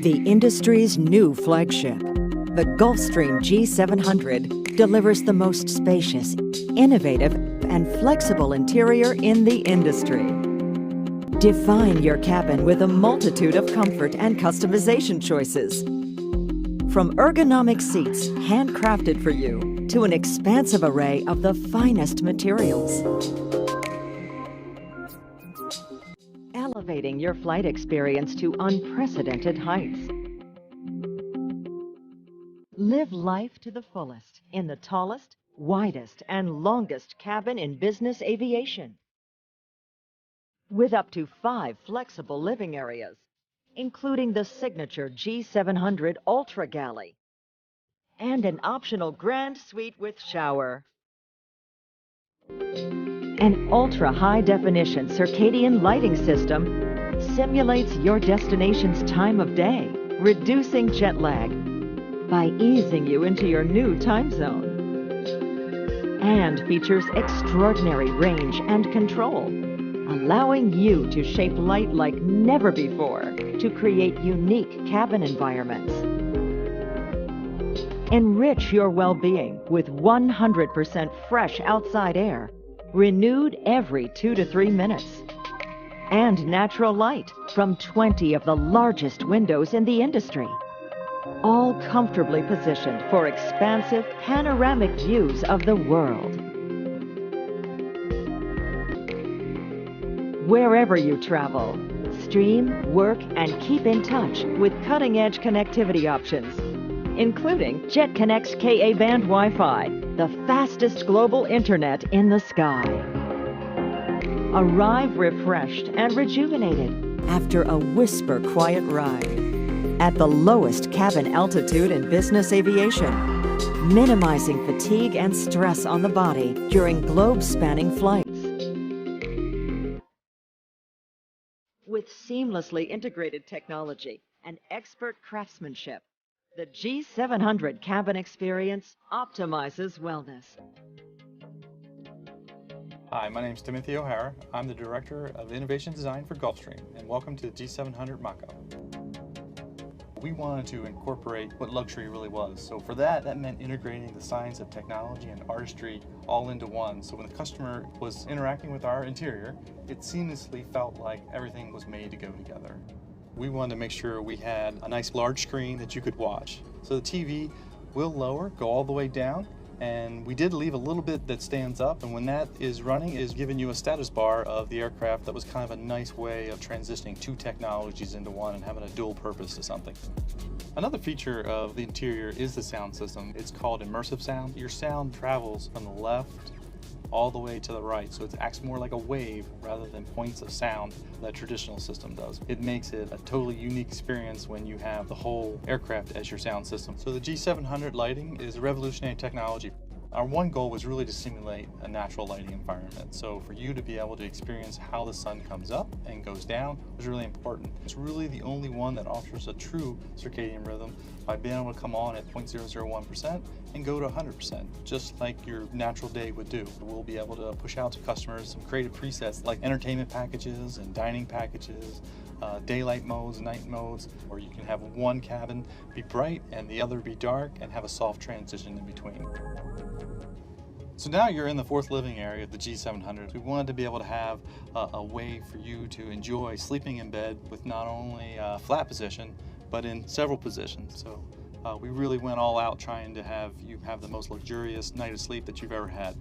The industry's new flagship, the Gulfstream G700, delivers the most spacious, innovative, and flexible interior in the industry. Define your cabin with a multitude of comfort and customization choices. From ergonomic seats handcrafted for you to an expansive array of the finest materials. Elevating your flight experience to unprecedented heights. Live life to the fullest in the tallest, widest, and longest cabin in business aviation. With up to 5 flexible living areas, including the signature G700 Ultra Galley and an optional grand suite with shower. An ultra-high-definition circadian lighting system simulates your destination's time of day, reducing jet lag by easing you into your new time zone. And features extraordinary range and control, allowing you to shape light like never before to create unique cabin environments. Enrich your well-being with 100% fresh outside air, renewed every 2 to 3 minutes. And natural light from 20 of the largest windows in the industry. All comfortably positioned for expansive panoramic views of the world. Wherever you travel, stream, work, and keep in touch with cutting-edge connectivity options, including JetConnect's Ka-band Wi-Fi, the fastest global internet in the sky. Arrive refreshed and rejuvenated after a whisper-quiet ride at the lowest cabin altitude in business aviation, minimizing fatigue and stress on the body during globe-spanning flights. With seamlessly integrated technology and expert craftsmanship, the G700 cabin experience optimizes wellness. Hi, my name is Timothy O'Hara. I'm the Director of Innovation Design for Gulfstream, and welcome to the G700 Mach. We wanted to incorporate what luxury really was. So for that meant integrating the science of technology and artistry all into one. So when the customer was interacting with our interior, it seamlessly felt like everything was made to go together. We wanted to make sure we had a nice large screen that you could watch. So the TV will lower, go all the way down, and we did leave a little bit that stands up, and when that is running, it is giving you a status bar of the aircraft. That was kind of a nice way of transitioning 2 technologies into one and having a dual purpose to something. Another feature of the interior is the sound system. It's called immersive sound. Your sound travels from the left all the way to the right, so it acts more like a wave rather than points of sound that traditional system does. It makes it a totally unique experience when you have the whole aircraft as your sound system. So the G700 lighting is a revolutionary technology. Our one goal was really to simulate a natural lighting environment. So for you to be able to experience how the sun comes up and goes down was really important. It's really the only one that offers a true circadian rhythm by being able to come on at 0.001% and go to 100%, just like your natural day would do. We'll be able to push out to customers some creative presets like entertainment packages and dining packages, daylight modes, night modes, where you can have one cabin be bright and the other be dark and have a soft transition in between. So now you're in the 4th living area of the G700. We wanted to be able to have a way for you to enjoy sleeping in bed with not only a flat position, but in several positions. So we really went all out trying to have you have the most luxurious night of sleep that you've ever had.